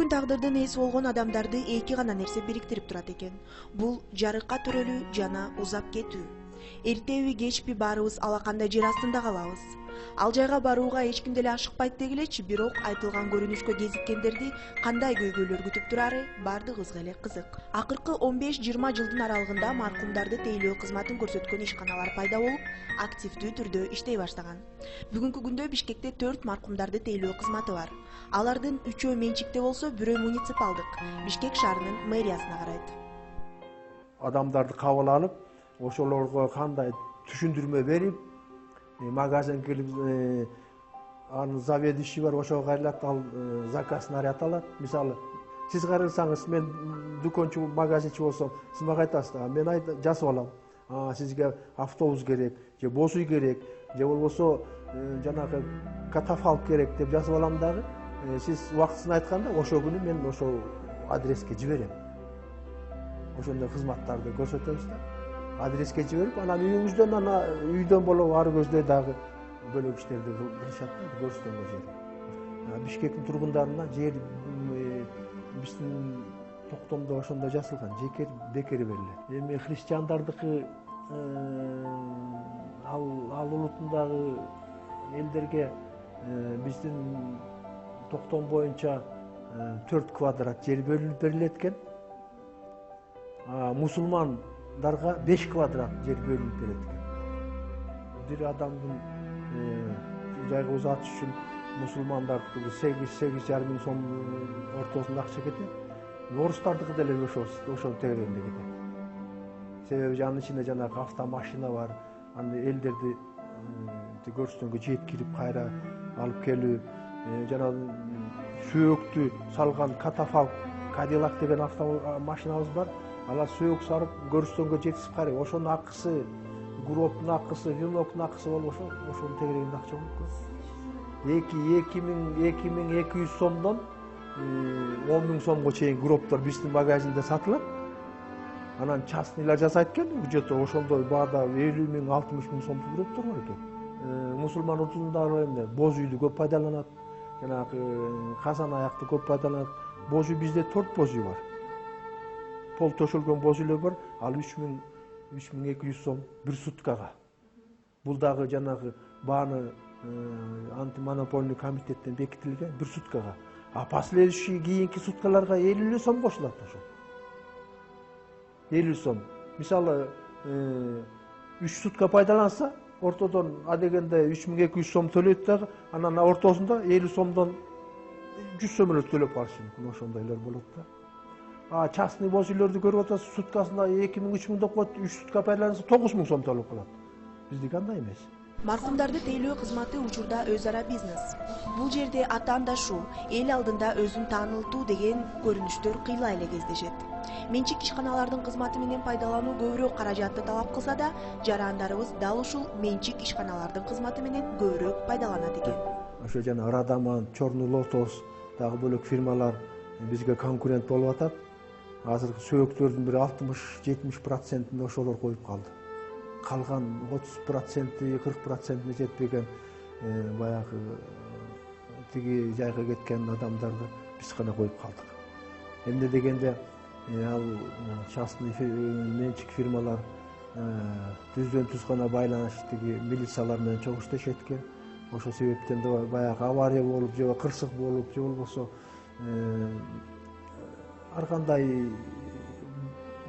Бүгүн тагдырдын ээси болгон адамдарды эки гана нерсе бириктирип турат экен. Бул жарыкка төрөлүү жана узап кетүү. Эртеби кечпи баарыбыз алакандай жер астында калабыз. Ал жайга барууга эч ким деле ашыкпайт дегилечи, бирок айтылган көрүнүшкө кезиккендерди кандай көйгөйлөр күтүп турары бардыгыбызга эле кызык. Акыркы 15-20 жылдын аралыгында маркумдарды тейлөө кызматын көрсөткөн ишканалар пайда болуп, активдүү түрдө иштей баштаган. Бүгүнкү күндө Бишкекте 4 маркумдарды тейлөө кызматы бар. Алардын 3-өө менчикте болсо, бирөө муниципалдык, Бишкек шаарынын мэриясына карайт. Адамдарды кабыл алып, ошолорго кандай түшүндүрмө берип, магазин келип, анын заведующий бар, ошого кайрылат, ал заказ наряд алат. Мисалы, сиз кайрылсаңыз, мен дүкөнчү, магазинчи болсом, сиз мага айтасыз, мен жасап алам. Сизге автобус керек, же боз үй керек, же болбосо жанагы катафалк керек деп жазып алам дагы. Сиз убактысын айтканда, ошол күнү мен ошол адреске жиберем. Ошондой кызматтарды көрсөтөбүз да. Адреске жиберип, анан үйдөн болобу ар көздөй дагы бөлөк иштерди кылышат да, көрсөтөнгө жер. Бишкектин тургундарына жер биздин токтомдо ошондой жазылган, жеке бекер берилет. Эми христиандардыкы ал улутундагы элдерге биздин токтом боюнча 4 квадрат жер бөлүнүп берилет экен. Мусулмандарга 5 квадрат жер бөлүнүп берет экен. Бир адамдын жайга узатыш үчүн мусулмандардыкы 8,5 миң сом ортосунда акча кетет. Орустардыкы деле ошол тегерегинде кетет. Себеби анын ичинде жанагы автомашина бар, аны элдерди көрсөтөнгө жеткирип кайра алып келүү, жана сөөктү салган катафалк, Кадиллак деген автомашинабыз бар. Алар сөөк сарып көрсөтөнгө жеткизип кайра, ошонун акысы, гроптун акысы, виноктун акысы болуп ошонун тегерегинде акча болуп калат. 2200 сомдон 10 миң сомго чейин гроптор биздин магазинде сатылат. Анан частныйлар жасайт экен, где-то ошондой баада 50 миң, 60 миң сомдук гроптор бар экен. Мусулман улутунда боз үйдү көп пайдаланат, жанагы казан аякты көп пайдаланат. Боз үй бизде 4 боз үй бар. Пол төшөлгөн боз үйлөр бар, ал 3200 сом бир суткага. Бул дагы жанагы бааны антимонопольный комитеттен бекитилген бир суткага. Последующий кийинки суткаларга 50 сом кошулат ошо. 50 сом. Мисалы, 3 сутка пайдаланса, ортодон адегенде 3200 сом төлөйт дагы, анан ортосунда 50 сомдон 100 сом эле төлөп калышы мүмкүн, ошондойлор болот да. Частный боз үйлөрдү көрүп атасыз, суткасына 2000-3000 деп коет, 3 сутка пайдаланса 9000 сом төлөп калат. Биздики андай эмес. Маркумдарды тейлөө кызматы учурда өз ара бизнес. Бул жерде атаандашуу, эл алдында өзүн таанылтуу деген көрүнүштөр кыйла эле кездешет. Менчик ишканалардын кызматы менен пайдалануу көбүрөөк каражатты талап кылса да, жарандарыбыз дал ушул менчик ишканалардын кызматы менен көбүрөөк пайдаланат экен. Ошо жана Радаман, Черный Лотос дагы бөлөк фирмалар бизге конкурент болуп атат. Азыркы сөөктөрдүн бир 60-70% ошолор коюп калды. Калган 30%, 40% жетпеген баягы тиги жайга кеткен адамдарды биз гана коюп калдык. Эмне дегенде ал частный менчик фирмалар түздөн-түз гана байланыш тиги милициялар менен чогуу иштешет экен. Ошол себептен да баягы авария болуп, же кырсык болуп, же болбосо ар кандай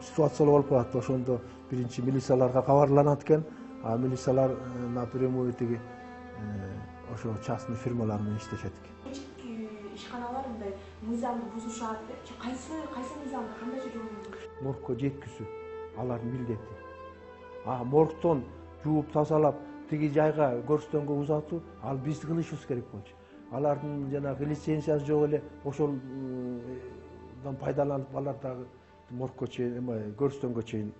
ситуациялар болуп калат. Ошондо биринчи милицияларга кабарланат экен, милициялар напрямую тиги ошо частный фирмалар менен иштешет экен. Ишканалар мындай мыйзамды бузушат, кайсы мыйзамды кандайча жолдо? Моргко жеткизүү алардын милдети. Моргтон жууп тазалап тиги жайга көрсөтөнгө узатуу ал биз кылышыбыз керек болчу. Алардын жанагы лицензиясы жок эле ошолдан пайдаланып алар дагы моргко чейин, көрсөтөнгө чейин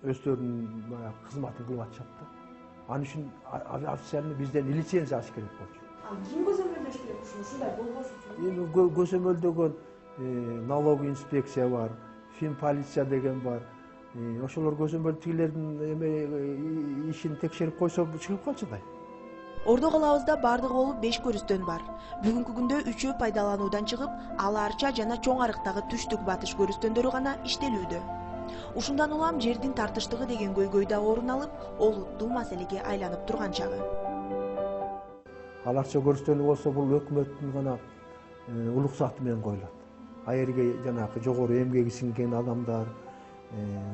өздөрүнүн кызматын кылып атышат да. Ал үчүн официально бизден лицензия алыш керек болчу. Ким көзөмөлдөш керек ушундай болбош үчүн? Эми көзөмөлдөгөн налоговый инспекция бар, финполиция деген бар. Ошолор көзөмөл тигилердин ишин текшерип койсо чыгып калчу да. Ордо калабызда бардыгы болуп 5 көрүстөн бар. Бүгүнкү күндө 3-өө пайдалануудан чыгып, Ала-Арча жана Чоң Арыктагы түштүк батыш көрүстөндөр гана иштелүүдө. Ушундан улам жердин тартыштыгы деген көйгөй да орун алып, олуттуу маселеге айланып турган чагы. Ала-Арча көрүстөнү болсо бул өкмөттүн гана уруксаты менен коюлат. Аерге жанагы жогору эмгеги сиңген адамдар,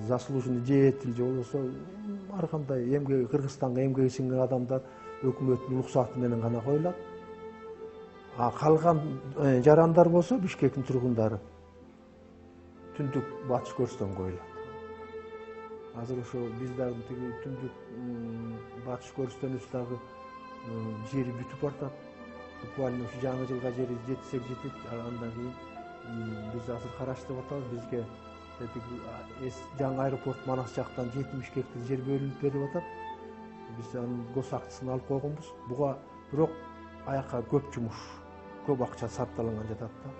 заслуженный деятель же болбосо ар кандай эмгеги Кыргызстанга эмгеги сиңген адамдар өкмөттүн уруксаты менен гана коюлат. А калган жарандар болсо Бишкектин тургундары түндүк батыш көрүстөн коюлат. Азыр ошо биз дагы тиги түндүк батыш көрүстөнүбүз дагы жери бүтүп бартат. Буквально ушу жаңы жылга жери жетсек жетет. Андан кийин биз азыр караштырып атабыз. Бизге жаңы аэропорт Манас жактан 70 гектар жер бөлүнүп берип атат. Биз анын госактысын алып койгонбуз. Буга бирок аякка көп жумуш, көп акча сарпталган жатат да.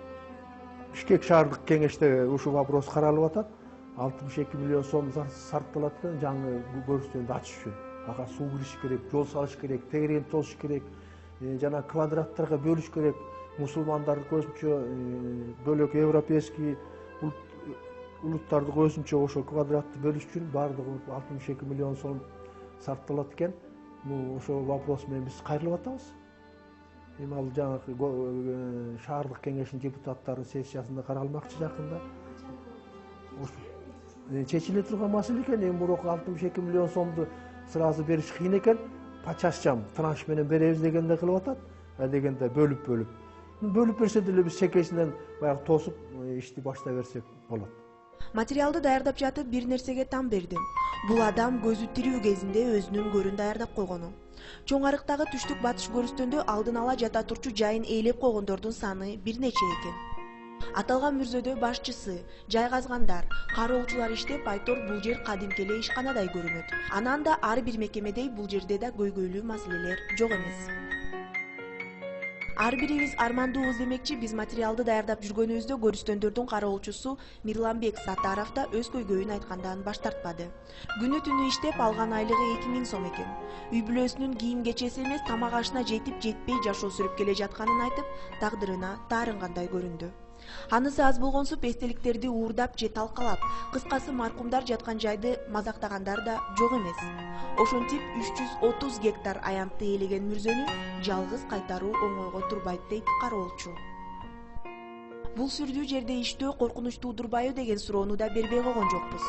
Бишкек шаардык кеңеште ушул вопрос каралып атат. 62 миллион сом сарпталат экен жаңы көрүстөндү ачыш үчүн. Ага суу кириш керек, жол салыш керек, тегерен тосуш керек, жана квадраттарга бөлүш керек. Мусулмандар көзүнчө бөлөк европейский улуттарды көзүнчө ошо квадратты бөлүш үчүн баардыгы 62 миллион сом сарпталат экен. Ошол вопрос менен биз кайрылып атабыз. Эми ал жаңы шаардык кеңештин депутаттары сессиясында каралмакчы жакында. Чечиле турган маселе экен. Эми бирок 62 миллион сомду сразу бериш кыйын экен. По частям транш менен беребиз дегенде кылып атат. Дегенде бөлүп берсе деле биз чекесинен баягы тосуп ишти баштай берсек болот. Материалды даярдап жатып бир нерсеге там бердим. Бул адам көзү тирүү кезинде өзүнүн көрүн даярдап койгону. Чоң Арыктагы түштүк батыш көрүстөндө алдын ала жата турчу жайын ээлеп койгондордун саны бир нече экен. Аталган мүрзөдө башчысы, жай казгандар, кароолчулар иштеп, айтор бул жер кадимки эле ишканадай көрүнөт. Анан да ар бир мекемедей бул жерде да көйгөйлүү маселелер жок эмес. Ар бирибиз армандуубуз демекчи, биз материалды даярдап жүргөнүбүздө көрүстөндөрдүн кароолчусу Мирланбек Сатаров да өз көйгөйүн айткандан баш тартпады. Күнү түнү иштеп алган айлыгы 2000 сом экен. Үй бүлөсүнүн кийим кечеси эмес, тамак ашына жетип жетпей жашоо сүрүп келе жатканын айтып, тагдырына таарынгандай көрүндү. Анысы аз болгонсуп эстеликтерди уурдап же талкалап, кыскасы маркумдар жаткан жайды мазактагандар да жок эмес. Ошентип 330 гектар аянтты ээлеген мүрзөнү жалгыз кайтаруу оңойго турбайт дейт кароолчу. Бул сүрдүү жерде иштөө коркунуч туудурбайбы деген суроону да бербей койгон жокпуз.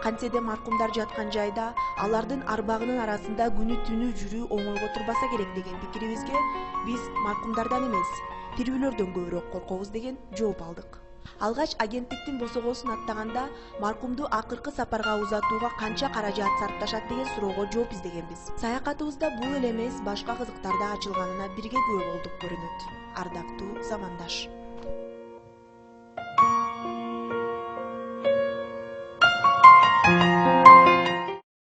Кантсе да маркумдар жаткан жайда алардын арбагынын арасында күнү түнү жүрүү оңойго турбаса керек деген пикирибизге биз маркумдардан эмес, тирүүлөрдөн көбүрөөк коркобуз деген жооп алдык. Алгач агенттиктин босогосун аттаганда маркумду акыркы сапарга узатууга канча каражат сарпташат деген суроого жооп издегенбиз. Саякатыбызда бул эле эмес, башка кызыктар да ачылганына бирге күбө болдук көрүнөт. Ардактуу замандаш.